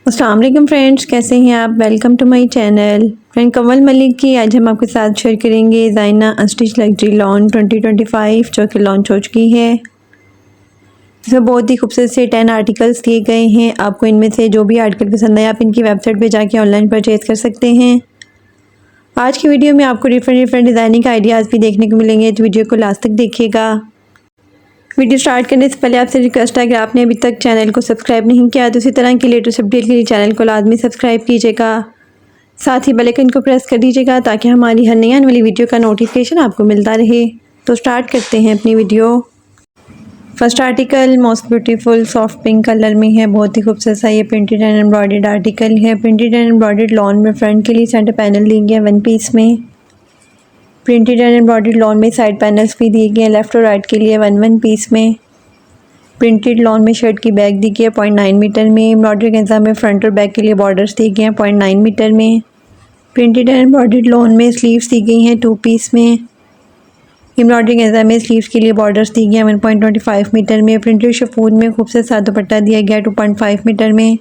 अस्सलाम वालेकुम फ्रेंड्स, कैसे हैं आप। Welcome to my channel. Friend Kamal Malik की आज हम आपके साथ शेयर करेंगे ज़ाइना अनस्टिच लग्जरी लॉन 2025 जो कि लॉन्च हो चुकी है। इसमें बहुत ही खूबसूरत से 10 आर्टिकल्स दिए गए हैं। आपको इनमें से जो भी आर्टिकल पसंद आए आप इनकी वेबसाइट पे जाके ऑनलाइन परचेज़ कर सकते हैं। आज की वीडियो में आपको डिफरेंट डिज़ाइनिंग आइडियाज़ भी देखने को मिलेंगे, तो वीडियो को लास्ट तक देखिएगा। वीडियो स्टार्ट करने से पहले आपसे रिक्वेस्ट है कि आपने अभी तक चैनल को सब्सक्राइब नहीं किया तो इसी तरह की लेटेस्ट अपडेट के लिए चैनल को लाजमी सब्सक्राइब कीजिएगा। साथ ही बेल आइकन को प्रेस कर दीजिएगा ताकि हमारी हर नई आने वाली वीडियो का नोटिफिकेशन आपको मिलता रहे। तो स्टार्ट करते हैं अपनी video. First article most beautiful soft pink colour में है। बहुत ही खूबसूरत सा ये प्रिंटेड एंड एम्ब्रॉयडर्ड आर्टिकल है। प्रिंटेड एंड एम्ब्रॉयडर्ड लॉन में फ्रंट के लिए सेंटर पैनल दी गया वन पीस में। प्रिंटेड एंड एम्ब्रॉयडर्ड लॉन में साइड पैनल्स भी दिए गए लेफ्ट और राइट के लिए वन पीस में। प्रिंटेड लॉन में शर्ट की बैक दी गई है 0.9 मीटर में। एम्ब्रॉयडरी गेंजा में फ्रंट और बैक के लिए बॉर्डर्स दिए गए हैं 0.9 मीटर में। प्रिंटेड एंड एम्ब्रॉयडर्ड लॉन में स्लीव्स दी गई हैं 2 पीस में। एम्ब्रॉयडरी गेंजा में स्लीव्स के लिए बॉर्डर्स दिए गए हैं 1.25 मीटर में। प्रिंटेड शिफॉन में खूबसूरत सा दुपट्टा दिया गया 2.5 मीटर में।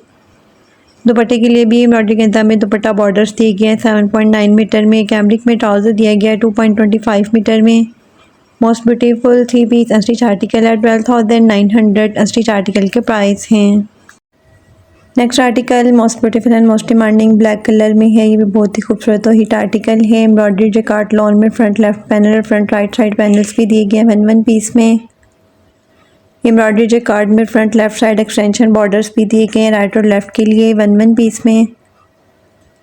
दुपट्टे के लिए भी एम्ब्रॉयडरी गेंजा में दुपट्टा बॉर्डर्स दिए गए हैं 7.9 मीटर में। कैमरिक में ट्राउज़र दिया गया है 2.25 मीटर में। Most beautiful 3 piece unstitch article है 12,900 अनस्टिच आर्टिकल के प्राइस हैं। Next article most beautiful and most demanding black colour में है। ये भी बहुत ही खूबसूरत और हिट आर्टिकल है। एम्ब्रॉयडरी जैकार्ड लॉन में फ्रंट लेफ्ट पैनल और फ्रंट राइट साइड पैनल्स भी दिए गए हैं वन पीस में। एम्ब्रॉयडरी जैकार्ड में front left side extension borders भी दिए गए हैं राइट और लेफ्ट के लिए वन पीस में।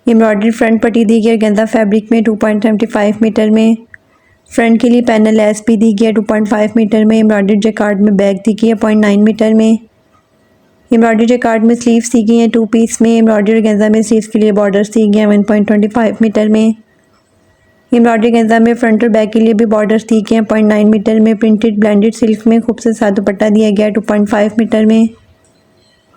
एम्ब्रॉयडरी फ्रंट पट्टी दी गई है गेंदा फैब्रिक में 2.75 मीटर में। फ्रंट के लिए पैनल लेस भी दी गई है 2.5 मीटर में। एम्ब्रॉयडरी जैकार्ड में बैक दी गई है 0.9 मीटर में। एम्ब्रॉयडरी जैकार्ड में स्लीव्स दी गई हैं 2 पीस में। एम्ब्रॉयडरी गेंजा में स्लीव्स के लिए बॉर्डर्स दी गए हैं 1.25 मीटर में। एम्ब्रॉयडरी गेंजा में फ्रंट और बैक के लिए भी बॉर्डर्स दी गए हैं 0.9 मीटर में। प्रिंटेड ब्लेंडेड सिल्क में खूबसूरत सा दुपट्टा दिया गया है 2.5 मीटर में।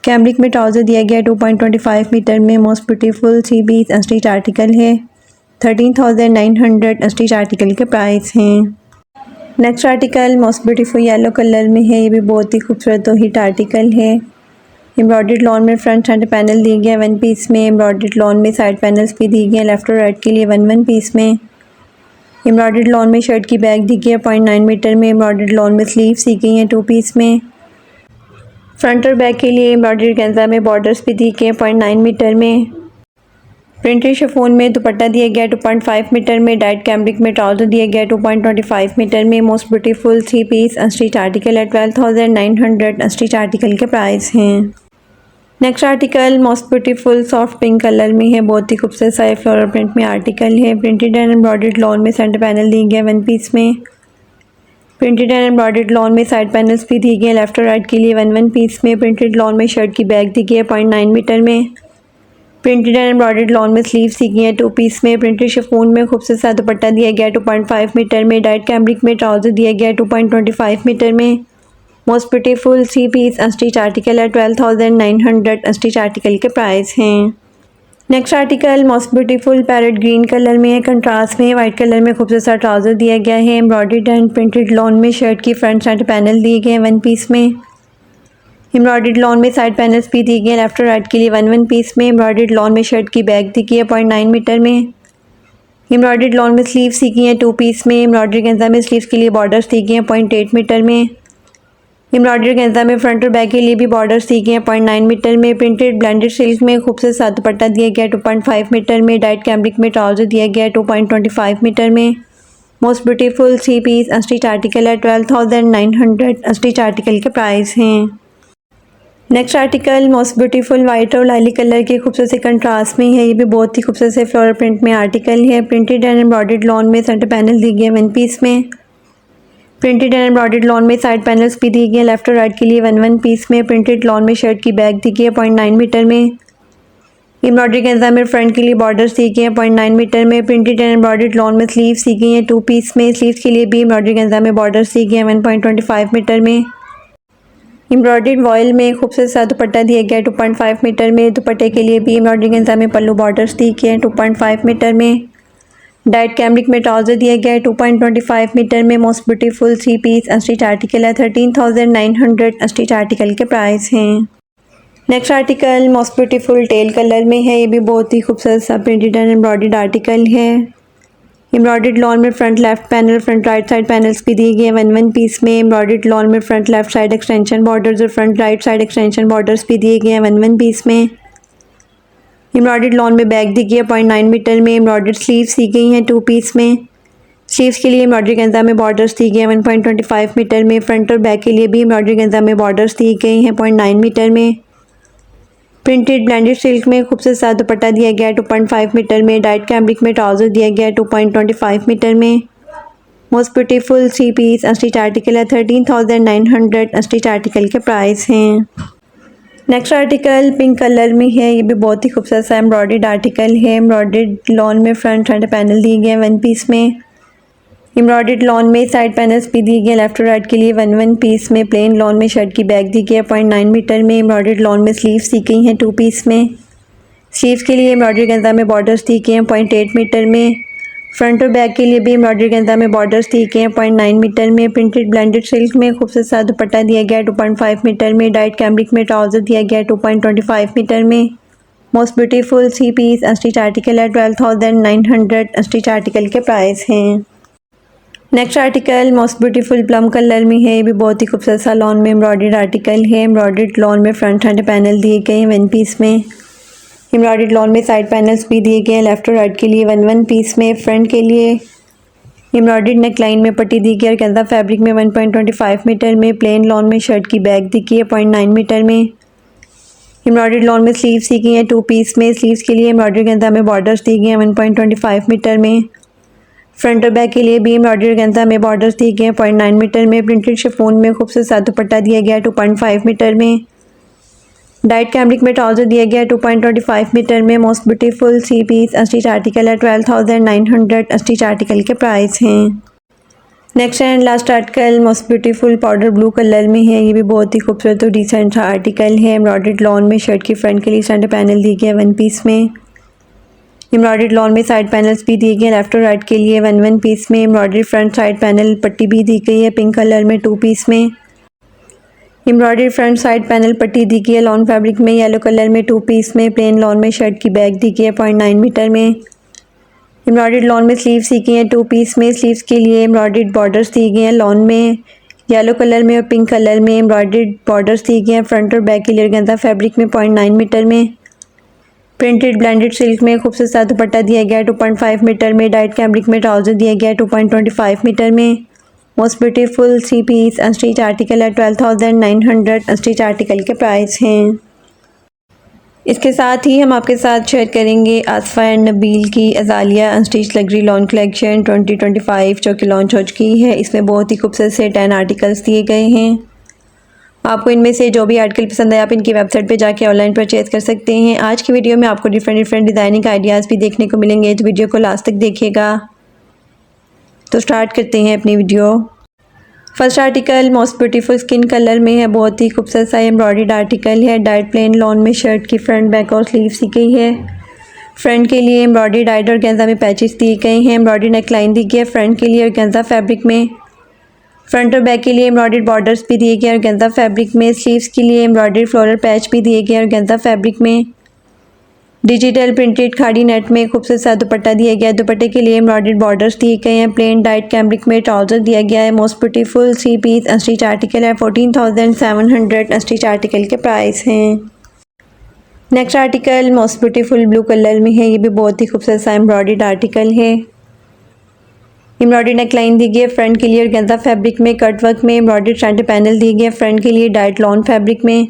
कैमरिक में ट्राउज़र दिया गया है 2.25 मीटर में। Most beautiful 3 piece unstitch article है 13,900 अनस्टिच आर्टिकल के प्राइस हैं। Next article most beautiful yellow colour में है। ये भी बहुत ही खूबसूरत और हिट आर्टिकल है। एम्ब्रॉयडर्ड लॉन में फ्रंट सेंटर पैनल दिए गए वन पीस में। एम्ब्रॉयडर्ड लॉन में साइड पैनल्स भी दिए गए लेफ्ट और राइट के लिए वन पीस में। एम्ब्रॉयडर्ड लॉन में शर्ट की बैक दी गई है 0.9 मीटर में। एम्ब्रॉयडर्ड लॉन में स्लीव्स दी गई हैं 2 पीस में। फ्रंट और बैक के लिए एम्ब्रॉयडर्ड गेंजा में बॉर्डर्स भी दिए गए हैं 0.9 मीटर में। प्रिंटेड शिफॉन में दुपट्टा दिया गया 2.5 मीटर में। डाइट कैमरिक में ट्राउज़र दिया गया 2.25 मीटर में। Most beautiful 3 piece unstitch article है 12,900 अनस्टिच आर्टिकल के प्राइस हैं। Next article most beautiful soft pink colour में है। बहुत ही खूबसूरत सा फ्लोरल प्रिंट में आर्टिकल है। प्रिंटेड एंड एम्ब्रॉयडर्ड लॉन में सेंटर पैनल दिए गए वन पीस में। प्रिंटेड एंड एम्ब्रॉयडर्ड लॉन में साइड पैनल्स भी दिए गए लेफ्ट और राइट के लिए वन पीस में। प्रिंटेड लॉन में शर्ट की बैक दी गई है 0.9 मीटर में। प्रिंटेड एंड एम्ब्रॉयडर्ड लॉन में स्लीव्स दी गई हैं 2 पीस में। प्रिंटेड शिफॉन में खूबसूरत सा दुपट्टा दिया गया 2.5 मीटर में। डाइट कैमरिक में ट्राउज़र दिया गया 2.25 मीटर में। Most beautiful 3 piece unstitch article है 12,900 अनस्टिच आर्टिकल के प्राइस हैं। Next article most beautiful parrot green colour में है। कंट्रास्ट में वाइट कलर में खूबसूरत सा ट्राउज़र दिया गया है। एम्ब्रॉयडर्ड एंड प्रिंटेड लॉन में शर्ट की फ्रंट सेंटर पैनल दिए गए हैं वन पीस में। एम्ब्रॉयडर्ड लॉन में साइड पैनल्स भी दिए गए लेफ्ट और राइट के लिए वन पीस में। एम्ब्रॉयडर्ड लॉन में शर्ट की बैक दी गई है 0.9 मीटर में। एम्ब्रॉयडर्ड लॉन में स्लीव्स दी गई हैं 2 पीस में। एम्ब्रॉयडरी गेंजा में स्लीव्स के लिए बॉर्डर्स दी गए हैं 0.8 मीटर में। एम्ब्रॉयडरी गेंजा में फ्रंट और बैक के लिए भी बॉर्डर्स दी गए हैं 0.9 मीटर में। प्रिंटेड ब्लेंडेड सिल्क में खूबसूरत सा दुपट्टा दिया गया 2.5 मीटर में। डाइट कैमरिक में ट्राउज़र दिया गया 2.25 मीटर में। Most beautiful 3 piece unstitch article है 12,900 अनस्टिच आर्टिकल के प्राइस हैं। Next article most beautiful white और लाइली कलर के खूबसूरत से कंट्रास्ट में है। ये भी बहुत ही खूबसूरत से फ्लोरल प्रिंट में आर्टिकल है। प्रिंटेड एंड एम्ब्रॉयडर्ड लॉन में सेंटर पैनल दी गई है वन पीस में। प्रिंटेड एंड एम्ब्रॉयडर्ड लॉन में साइड पैनल्स भी दिए गए लेफ्ट और राइट के लिए वन पीस में। प्रिंटेड लॉन में शर्ट की बैक दी गई है 0.9 मीटर में। एम्ब्रॉयडरी गेंजा में फ्रंट के लिए बॉर्डर्स दिए गए हैं 0.9 मीटर में। प्रिंटेड एंड एम्ब्रॉयडर्ड लॉन में स्लीव्स दी गई हैं 2 पीस में। स्लीव्स के लिए भी एम्ब्रॉयडरी गेंजा में बॉर्डर्स दिए गए हैं 1.25 मीटर में। एम्ब्रॉयडर्ड वॉयल में खूबसूरत सा दुपट्टा दिया गया 2.5 मीटर में। दुपट्टे के लिए भी एम्ब्रॉयडरी गेंजा में पल्लू बॉर्डर्स दिए गए हैं 2.5 मीटर में। डाइट कैमरिक में ट्राउज़र दिया गया है 2.25 मीटर में। Most beautiful 3 piece unstitch article है 13,900 अनस्टिच आर्टिकल के प्राइस हैं। Next article most beautiful teal colour में है। ये भी बहुत ही खूबसूरत सा प्रिंटेड एंड एम्ब्रॉयडर्ड आर्टिकल है। एम्ब्रॉयडर्ड लॉन में front left panel, front right side panels भी दिए गए हैं 1 पीस में। एम्ब्रॉयडर्ड लॉन में front left side extension borders और front right side extension borders भी दिए गए हैं 1 पीस में। एम्ब्रॉयडर्ड लॉन में बैक दी गई है 0.9 मीटर में। एम्ब्रॉयडर्ड स्लीव्स दी गई हैं 2 पीस में। स्लीव्स के लिए एम्ब्रॉयडरी गंजा में बॉर्डर्स दी गए हैं 1.25 मीटर में। फ्रंट और बैक के लिए भी एम्ब्रॉयडरी गंजा में बॉर्डर्स दी गई हैं 0.9 मीटर में। प्रिंटेड ब्लेंडेड सिल्क में खूबसूरत सा दुपट्टा दिया गया है 2.5 मीटर में। डाइट कैम्ब्रिक में ट्राउजर दिया गया है 2.25 मीटर में। मोस्ट ब्यूटीफुल 3 पीस अस्टिच आर्टिकल है 13,900 अस्टिच आर्टिकल के प्राइस हैं। नेक्स्ट आर्टिकल पिंक कलर में है। ये भी बहुत ही खूबसूरत सा एम्ब्रॉयडर्ड आर्टिकल है। एम्ब्रॉयडर्ड लॉन में फ्रंट पैनल दिए गए हैं 1 पीस में। एम्ब्रॉयडर्ड लॉन में साइड पैनल्स भी दिए गए लेफ्ट और राइट के लिए 1 पीस में। प्लेन लॉन में शर्ट की बैक दी गई है 0.9 मीटर में। एम्ब्रॉयडर्ड लॉन में स्लीव्स दी गई हैं 2 पीस में। स्लीव्स के लिए एम्ब्रॉयडरी गंजा में बॉर्डर्स दी गए हैं 0.8 मीटर में। फ्रंट और बैक के लिए भी एम्ब्रॉयडरी गंजा में बॉर्डर्स दी गए हैं 0.9 मीटर में। प्रिंटेड ब्लेंडेड सिल्क में खूबसूरत सा दुपट्टा दिया गया है 2.5 मीटर में। डाइट कैम्ब्रिक में ट्राउजर दिया गया है 2.25 मीटर में। मोस्ट ब्यूटीफुल 3 पीस अस्टिच आर्टिकल है 12,900 अस्टिच आर्टिकल के प्राइस हैं। Next article most beautiful plum colour में है। ये भी बहुत ही खूबसूरत सा लॉन में एम्ब्रॉयडर्ड आर्टिकल है। एम्ब्रॉयडर्ड लॉन में फ्रंट पैनल दिए गए हैं 1 पीस में। एम्ब्रॉयडर्ड लॉन में साइड पैनल्स भी दिए गए हैं लेफ्ट और राइट के लिए 1 पीस में। फ्रंट के लिए एम्ब्रॉयडर्ड नेक लाइन में पट्टी दी गई है और गंजा फैब्रिक में 1.25 मीटर में। प्लेन लॉन में शर्ट की बैक दी गई है 0.9 मीटर में। एम्ब्रॉयडर्ड लॉन में स्लीव्स दी गई हैं 2 पीस में। स्लीव्स के लिए एम्ब्रॉयडर्ड गंजा में बॉर्डर्स दी गए हैं 1.25 मीटर में। फ्रंट और बैक के लिए भी एम्ब्रॉयडरी गंजा में बॉर्डर्स दिए गए हैं 0.9 मीटर में। प्रिंटेड शिफॉन में खूबसूरत सा दुपट्टा दिया गया है 2.5 मीटर में। डाइट कैम्ब्रिक में ट्राउजर दिया गया है 2.25 मीटर में। मोस्ट ब्यूटीफुल 3 पीस अस्टिच आर्टिकल है 12,900 अस्टिच आर्टिकल के प्राइस हैं। Next and last article most beautiful powder blue colour में है। ये भी बहुत ही खूबसूरत और डिसेंट सा आर्टिकल है। एम्ब्रॉयडर्ड लॉन में शर्ट की फ्रंट के लिए सेंटर पैनल दी गया है 1 पीस में। एम्ब्रॉयडर्ड लॉन में साइड पैनल्स भी दिए गए लेफ्ट और राइट के लिए 1 पीस में। एम्ब्रॉयडरी फ्रंट साइड पैनल पट्टी भी दी गई है पिंक कलर में 2 पीस में। एम्ब्रॉयडरी फ्रंट साइड पैनल पट्टी दी गई है लॉन फैब्रिक में येलो कलर में 2 पीस में। प्लेन लॉन में शर्ट की बैक दी गई है 0.9 मीटर में। एम्ब्रॉयडर्ड लॉन में स्लीव्स दी गई हैं 2 पीस में। स्लीव्स के लिए एम्ब्रॉयडर्ड बॉर्डर्स दिए गए हैं लॉन में येलो कलर में और पिंक कलर में। एम्ब्रॉयडर्ड बॉर्डर्स दिए गए हैं फ्रंट और बैक के लिए गंजा फैब्रिक में 0.9 मीटर में। प्रिंटेड ब्लेंडेड सिल्क में खूबसूरत सा दुपट्टा दिया गया है 2.5 मीटर में। डाइट कैम्ब्रिक में ट्राउजर दिया गया है 2.25 मीटर में। मोस्ट ब्यूटीफुल 3 पीस अस्टिच आर्टिकल है 12,900 अस्टिच आर्टिकल के प्राइस हैं। इसके साथ ही हम आपके साथ शेयर करेंगे आसफा एंड नबील की अजालिया अनस्टिच लग्जरी लॉन कलेक्शन 2025 जो कि लॉन्च हो चुकी है। इसमें बहुत ही खूबसूरत से 10 आर्टिकल्स दिए गए हैं। आपको इनमें से जो भी आर्टिकल पसंद है आप इनकी वेबसाइट पे जाके ऑनलाइन परचेज़ कर सकते हैं। आज की वीडियो में आपको डिफरेंट डिज़ाइनिंग आइडियाज़ भी देखने को मिलेंगे, तो वीडियो को लास्ट तक देखिएगा। तो स्टार्ट करते हैं अपनी video. First article most beautiful skin colour में है। बहुत ही खूबसूरत सा एम्ब्रॉयडर्ड आर्टिकल है। डाइट प्लेन लॉन में शर्ट की फ्रंट बैक और स्लीव्स दी गई है। फ्रंट के लिए एम्ब्रॉयडरी डाइट और गेंजा में पैचेस दिए गए हैं। एम्ब्रॉयडरी नेक लाइन दी गई है फ्रंट के लिए और गेंजा फैब्रिक में। फ्रंट और बैक के लिए एम्ब्रॉयडर्ड बॉर्डर्स भी दिए गए और गेंजा फैब्रिक में। स्लीव्स के लिए एम्ब्रॉयडर्ड फ्लोरल पैच भी दिए गए और गेंजा फैब्रिक में। डिजिटल प्रिंटेड खाड़ी नेट में खूबसूरत सा दुपट्टा दिया गया है। दुपट्टे के लिए एम्ब्रॉयडर्ड बॉर्डर्स दिए गए हैं। प्लेन डाइट कैम्ब्रिक में ट्राउजर दिया गया है। मोस्ट ब्यूटीफुल 3 पीस अस्टिच आर्टिकल है 14,700 अस्टिच आर्टिकल के प्राइस हैं। Next article most beautiful blue colour में है। ये भी बहुत ही खूबसूरत सा एम्ब्रॉयडर्ड आर्टिकल है। एम्ब्रॉयडरी नेक लाइन दी गई है फ्रंट के लिए और गेंजा फैब्रिक में। कट वर्क में एम्ब्रॉयडर्ड सेंटर पैनल दिए गए हैं फ्रंट के लिए डाइट लॉन फैब्रिक में।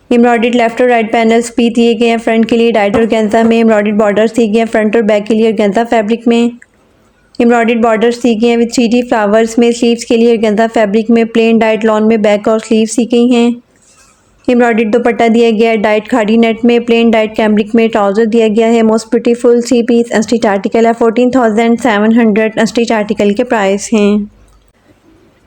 एम्ब्रॉयडर्ड लेफ्ट और राइट पैनल्स भी दिए गए हैं फ्रंट के लिए डाइट और गेंजा में। एम्ब्रॉयडर्ड बॉर्डर्स दिए गए हैं फ्रंट और बैक के लिए और गेंजा फैब्रिक में। एम्ब्रॉयडर्ड बॉर्डर्स दिए गए हैं विद 3D फ्लावर्स में। स्लीव्स के लिए गेंजा फैब्रिक में। प्लेन डाइट लॉन में बैक और स्लीव्स दी गई हैं। एम्ब्रॉयडर्ड दुपट्टा दिया गया है डाइट खाड़ी नेट में। प्लेन डाइट कैम्ब्रिक में ट्राउजर दिया गया है। मोस्ट ब्यूटीफुल 3 पीस अस्टिच आर्टिकल है 14,700 अस्टिच आर्टिकल के प्राइस हैं।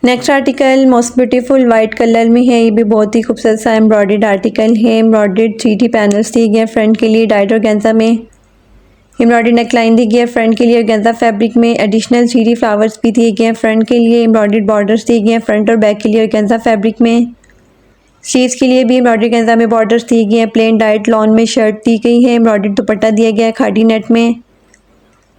Next article most beautiful white colour में है। ये भी बहुत ही खूबसूरत सा एम्ब्रॉयडर्ड आर्टिकल है। एम्ब्रॉयडर्ड 3D पैनल्स दिए गए हैं फ्रंट के लिए डाइट और गेंजा में। एम्ब्रॉयडरी नेक लाइन दी गई है फ्रंट के लिए और गेंजा फैब्रिक में। एडिशनल 3D फ्लावर्स भी दिए गए हैं फ्रंट के लिए। एम्ब्रॉयडर्ड बॉर्डर्स दिए गए हैं फ्रंट और बैक के लिए और गेंजा फैब्रिक में। स्लीव्स के लिए भी एम्ब्रॉयडरी गेंजा में बॉर्डर्स दी गई हैं। प्लेन डाइट लॉन में शर्ट दी गई है। एम्ब्रॉयडरी दुपट्टा दिया गया है खादी नेट में।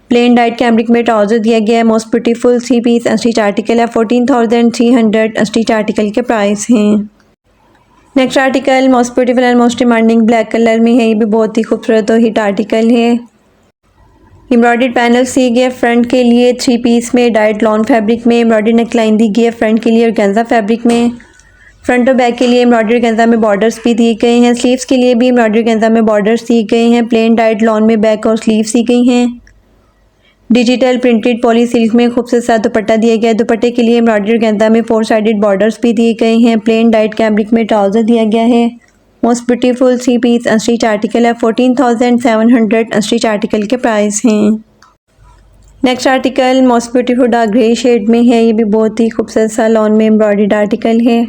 प्लेन डाइट कैम्ब्रिक में ट्राउज़र दिया गया है। Most beautiful 3 piece unstitch article है। 14,300 अनस्टिच आर्टिकल के प्राइस हैं। Next article most beautiful and most demanding black colour में है। ये भी बहुत ही खूबसूरत और हिट आर्टिकल है। एम्ब्रॉयडर्ड पैनल्स दिए गए फ्रंट के लिए 3 पीस में डाइट लॉन फैब्रिक में। एम्ब्रॉयडरी नेकलाइन दी गई है फ्रंट के लिए और गेंजा फैब्रिक में। फ्रंट और बैक के लिए एम्ब्रॉयडरी गेंजा में बॉर्डर्स भी दिए गए हैं। स्लीव्स के लिए भी एम्ब्रॉयडरी गेंजा में बॉर्डर्स दिए गए हैं। प्लेन डाइट लॉन में बैक और स्लीव्स दी गई हैं। डिजिटल प्रिंटेड पॉली सिल्क में खूबसूरत सा दुपट्टा दिया गया है। दुपट्टे के लिए एम्ब्रॉयडरी गेंजा में 4 साइडेड बॉर्डर्स भी दिए गए हैं। प्लेन डाइट कैम्ब्रिक में ट्राउज़र दिया गया है। Most beautiful 3 piece unstitch article है। 14,700 अनस्टिच आर्टिकल के प्राइस हैं। Next article most beautiful dark grey shade में है। ये भी बहुत ही खूबसूरत सा लॉन में एम्ब्रॉयडर्ड आर्टिकल है।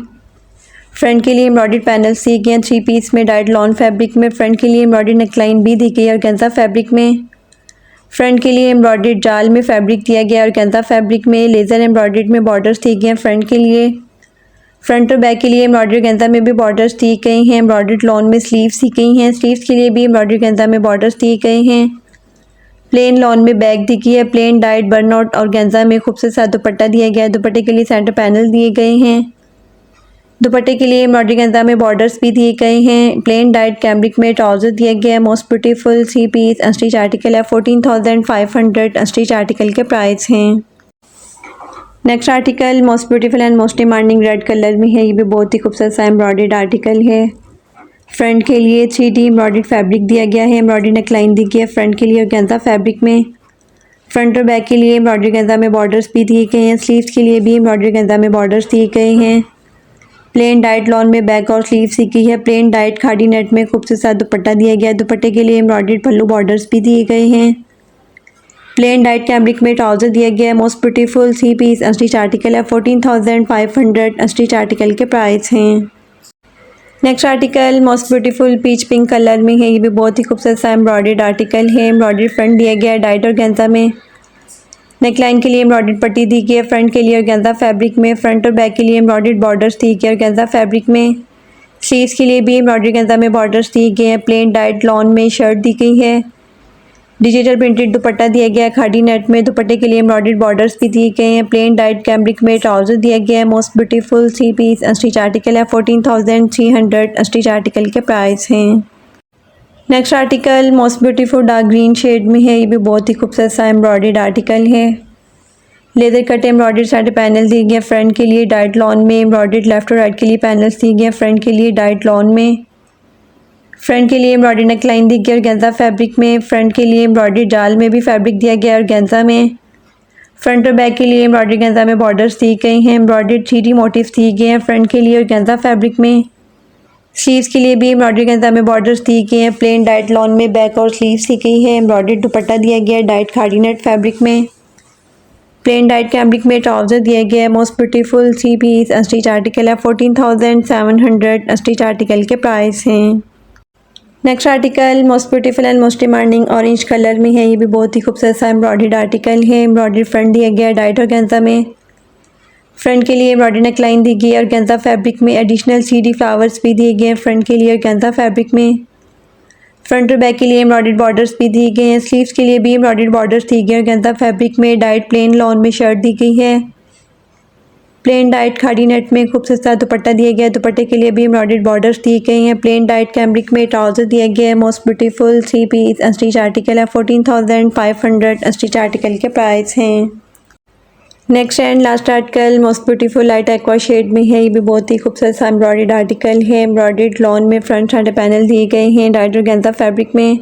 फ्रंट के लिए एम्ब्रॉयडर्ड पैनल्स दिए गए हैं 3 पीस में डाइट लॉन फैब्रिक में। फ्रंट के लिए एम्ब्रॉयडर्ड नेकलाइन भी दी गई है और गेंजा फैब्रिक में। फ्रंट के लिए एम्ब्रॉयडर्ड जाल में फैब्रिक दिया गया और गेंजा फैब्रिक में। लेज़र एम्ब्रॉयडर्ड में बॉर्डर्स दिए गए हैं फ्रंट के लिए। फ्रंट और बैक के लिए एम्ब्रॉयडर्ड गेंजा में भी बॉर्डर्स दिए गए हैं। एम्ब्रॉयडर्ड लॉन में स्लीव्स दी गई हैं। स्लीव्स के लिए भी एम्ब्रॉयडर्ड गेंजा में बॉर्डर्स दिए गए हैं। प्लेन लॉन में बैक दी गई है। प्लेन डाइट बर्नआउट और गेंजा में खूबसूरत सा दुपट्टा दिया गया है। दुपट्टे के लिए सेंटर पैनल दिए गए हैं। दुपट्टे के लिए एम्ब्रॉयडरी गेंजा में बॉर्डर्स भी दिए गए हैं। प्लेन डाइट कैम्ब्रिक में ट्राउज़र दिया गया है। Most beautiful 3 piece unstitch article है। 14,500 अनस्टिच आर्टिकल के प्राइस हैं। Next article most beautiful and most demanding red colour में है। ये भी बहुत ही खूबसूरत सा एम्ब्रॉयडर्ड आर्टिकल है। फ्रंट के लिए 3D एम्ब्रॉयडर्ड फैब्रिक दिया गया है। एम्ब्रॉयडरी नेकलाइन दी गई है फ्रंट के लिए और गेंजा फैब्रिक में। फ्रंट और बैक के लिए एम्ब्रॉयडरी गेंजा में बॉर्डर्स भी दिए गए हैं। स्लीव्स के लिए भी एम्ब्रॉयडरी गेंजा में बॉर्डर्स दिए गए हैं। प्लेन डाइट लॉन में बैक और स्लीव्स दी गई है। प्लेन डाइट खादी नेट में खूबसूरत सा दुपट्टा दिया गया है। दुपट्टे के लिए एम्ब्रॉयडर्ड पल्लू बॉर्डर्स भी दिए गए हैं। प्लेन डाइट कैम्ब्रिक में ट्राउज़र दिया गया है। Most beautiful 3 piece unstitch article है। 14,500 अनस्टिच आर्टिकल के प्राइस हैं। Next article most beautiful peach pink colour में है। ये भी बहुत ही खूबसूरत सा एम्ब्रॉयडर्ड आर्टिकल है। एम्ब्रॉयडरी फ्रंट दिया गया है डाइट और गेंजा में। नेकलाइन के लिए एम्ब्रॉयडर्ड पट्टी दी गई है फ्रंट के लिए और गेंजा फैब्रिक में। फ्रंट और बैक के लिए एम्ब्रॉयडर्ड बॉर्डर्स दी गई है और गेंजा फैब्रिक में। स्लीव्स के लिए भी एम्ब्रॉयडरी गेंजा में बॉर्डर्स दिए गए हैं। प्लेन डाइट लॉन में शर्ट दी गई है। डिजिटल प्रिंटेड दुपट्टा दिया गया है खादी नेट में। दुपट्टे के लिए एम्ब्रॉयडर्ड बॉर्डर्स भी दिए गए हैं। प्लेन डाइट कैम्ब्रिक में ट्राउज़र दिया गया है। Most beautiful 3 piece unstitch article है। 14,300 अनस्टिच आर्टिकल के प्राइस हैं। Next article most beautiful dark green shade में है। ये भी बहुत ही खूबसूरत सा एम्ब्रॉयडर्ड आर्टिकल है। Leather cut embroidered centre panel दिए गए फ्रंट के लिए डाइट लॉन में। एम्ब्रॉयडर्ड लेफ्ट और राइट के लिए पैनल्स दिए गए फ्रंट के लिए डाइट लॉन में। फ्रंट के लिए एम्ब्रॉयडर्ड नेकलाइन दी गई और गेंजा फैब्रिक में। फ्रंट के लिए एम्ब्रॉयडर्ड जाल में भी फैब्रिक दिया गया और गेंजा में। फ्रंट और बैक के लिए एम्ब्रॉयडरी गेंजा में बॉर्डर्स दी गई हैं। एम्ब्रॉयडर्ड 3D मोटिव्स दिए गए हैं फ्रंट के लिए और गेंजा फैब्रिक में। स्लीव्स के लिए भी एम्ब्रॉयडरी गेंजा में बॉर्डर्स दिए गए हैं। प्लेन डाइट लॉन में बैक और स्लीव्स दी गई है। एम्ब्रॉयडर्ड दुपट्टा दिया गया है डाइट खादी नेट फैब्रिक में। प्लेन डाइट कैम्ब्रिक में ट्राउज़र दिया गया है। Most beautiful 3 piece unstitch article है। 14,700 अनस्टिच आर्टिकल के प्राइस हैं। Next article most beautiful and most demanding orange colour में है। ये भी बहुत ही खूबसूरत सा एम्ब्रॉयडर्ड आर्टिकल है। एम्ब्रॉयडरी फ्रंट दिया गया है डाइट और गेंजा में। फ्रंट के लिए एम्ब्रॉयडरी नेकलाइन दी गई है और गेंजा फैब्रिक में। एडिशनल 3D फ्लावर्स भी दिए गए हैं फ्रंट के लिए और गेंजा फैब्रिक में। फ्रंट और बैक के लिए एम्ब्रॉयडर्ड बॉर्डर्स भी दिए गए हैं। स्लीव्स के लिए भी एम्ब्रॉयडर्ड बॉर्डर्स दिए गए हैं और गेंजा फैब्रिक में। डाइट प्लेन लॉन में शर्ट दी गई है। प्लेन डाइट खादी नेट में खूबसूरत सा दुपट्टा दिया गया है। दुपट्टे के लिए भी एम्ब्रॉयडर्ड बॉर्डर्स दिए गए हैं। प्लेन डाइट कैम्ब्रिक में ट्राउज़र दिया गया है। Most beautiful 3 piece unstitch article है। 14,500 अनस्टिच आर्टिकल के प्राइस हैं। Next and last article most beautiful light aqua shade में है। ये भी बहुत ही खूबसूरत सा एम्ब्रॉयडर्ड आर्टिकल है। एम्ब्रॉयडर्ड लॉन में फ्रंट सेंटर पैनल दिए गए हैं डाइट और गेंजा फैब्रिक में।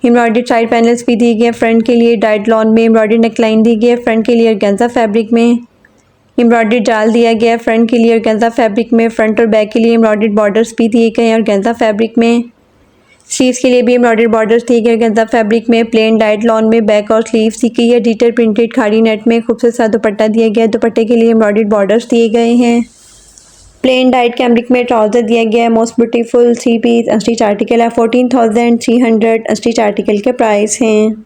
एम्ब्रॉयडर्ड साइड पैनल्स भी दिए गए हैं फ्रंट के लिए डाइट लॉन में। एम्ब्रॉयडर्ड नेकलाइन दी गई है फ्रंट के लिए और गेंजा फैब्रिक में। एम्ब्रॉयडर्ड जाल दिया गया है फ्रंट के लिए और गेंजा फैब्रिक में। फ्रंट और बैक के लिए एम्ब्रॉयडर्ड बॉर्डर्स भी दिए गए हैं और गेंजा फैब्रिक में। स्लीव्स के लिए भी एम्ब्रॉयडर्ड बॉर्डर्स दिए गए गेंजा फैब्रिक में। प्लेन डाइट लॉन में बैक और स्लीव्स दी गई है। डिजिटल प्रिंटेड खादी नेट में खूबसूरत सा दुपट्टा दिया गया है। दुपट्टे के लिए एम्ब्रॉयडर्ड बॉर्डर्स दिए गए हैं। प्लेन डाइट कैम्ब्रिक में ट्राउज़र दिया गया है। Most beautiful 3 piece unstitch article है। 14,300 अनस्टिच आर्टिकल के प्राइस हैं।